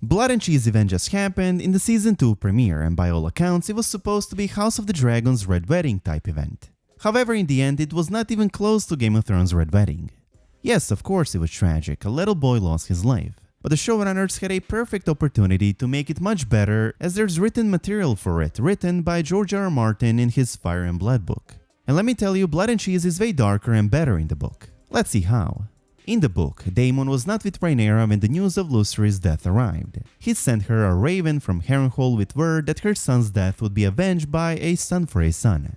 Blood and Cheese event just happened in the Season 2 premiere, and by all accounts it was supposed to be House of the Dragon's Red Wedding type event. However, in the end it was not even close to Game of Thrones' Red Wedding. Yes, of course it was tragic, a little boy lost his life, but the showrunners had a perfect opportunity to make it much better, as there's written material for it, written by George R. R. Martin in his Fire and Blood book. And let me tell you, Blood and Cheese is way darker and better in the book. Let's see how. In the book, Daemon was not with Rhaenyra when the news of Lucerys' death arrived. He sent her a raven from Harrenhal with word that her son's death would be avenged by a son for a son.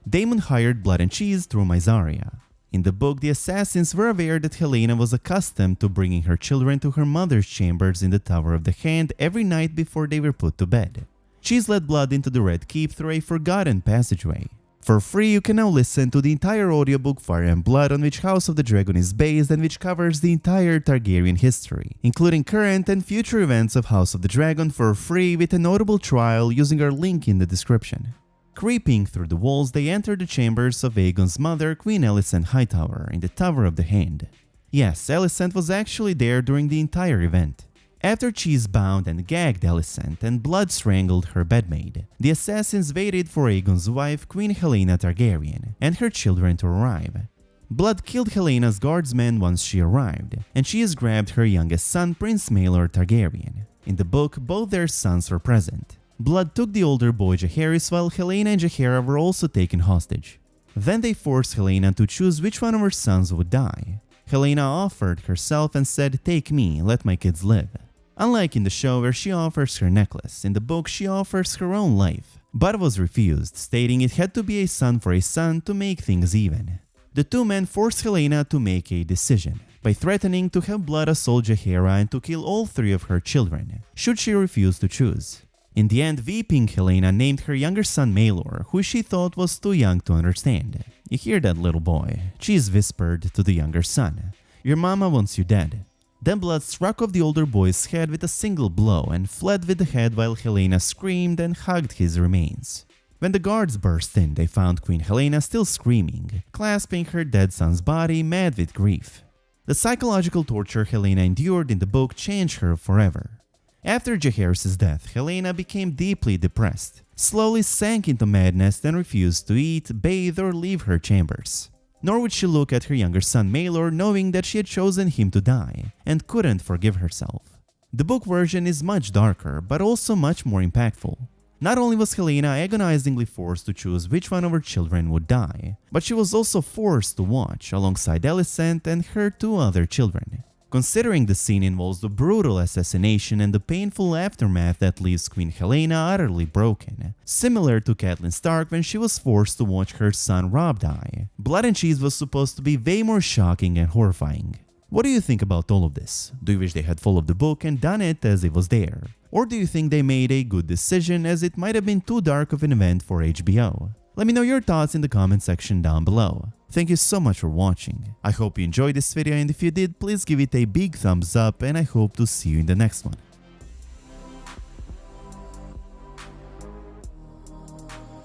Daemon hired Blood and Cheese through Mysaria. In the book, the assassins were aware that Helaena was accustomed to bringing her children to her mother's chambers in the Tower of the Hand every night before they were put to bed. Cheese led Blood into the Red Keep through a forgotten passageway. For free, you can now listen to the entire audiobook Fire and Blood, on which House of the Dragon is based and which covers the entire Targaryen history, including current and future events of House of the Dragon, for free with a notable trial using our link in the description. Creeping through the walls, they enter the chambers of Aegon's mother, Queen Alicent Hightower, in the Tower of the Hand. Yes, Alicent was actually there during the entire event. After Cheese bound and gagged Alicent and Blood strangled her bedmaid, the assassins waited for Aegon's wife, Queen Helaena Targaryen, and her children to arrive. Blood killed Helena's guardsmen once she arrived, and Cheese grabbed her youngest son, Prince Maelor Targaryen. In the book, both their sons were present. Blood took the older boy Jaehaerys, while Helaena and Jaehaerys were also taken hostage. Then they forced Helaena to choose which one of her sons would die. Helaena offered herself and said, "Take me, let my kids live." Unlike in the show where she offers her necklace, in the book she offers her own life, but was refused, stating it had to be a son for a son to make things even. The two men forced Helaena to make a decision, by threatening to have Blood assault Jaehaerys and to kill all three of her children, should she refuse to choose. In the end, weeping Helaena named her younger son Maelor, who she thought was too young to understand. "You hear that, little boy?" Cheese whispered to the younger son. "Your mama wants you dead." Then Blood struck off the older boy's head with a single blow and fled with the head, while Helaena screamed and hugged his remains. When the guards burst in, they found Queen Helaena still screaming, clasping her dead son's body, mad with grief. The psychological torture Helaena endured in the book changed her forever. After Jaehaerys' death, Helaena became deeply depressed, slowly sank into madness, and refused to eat, bathe, or leave her chambers. Nor would she look at her younger son Maelor, knowing that she had chosen him to die, and couldn't forgive herself. The book version is much darker, but also much more impactful. Not only was Helaena agonizingly forced to choose which one of her children would die, but she was also forced to watch alongside Alicent and her two other children. Considering the scene involves the brutal assassination and the painful aftermath that leaves Queen Helaena utterly broken, similar to Catelyn Stark when she was forced to watch her son Robb die, Blood and Cheese was supposed to be way more shocking and horrifying. What do you think about all of this? Do you wish they had followed the book and done it as it was there? Or do you think they made a good decision, as it might have been too dark of an event for HBO? Let me know your thoughts in the comment section down below. Thank you so much for watching. I hope you enjoyed this video, and if you did, please give it a big thumbs up, and I hope to see you in the next one.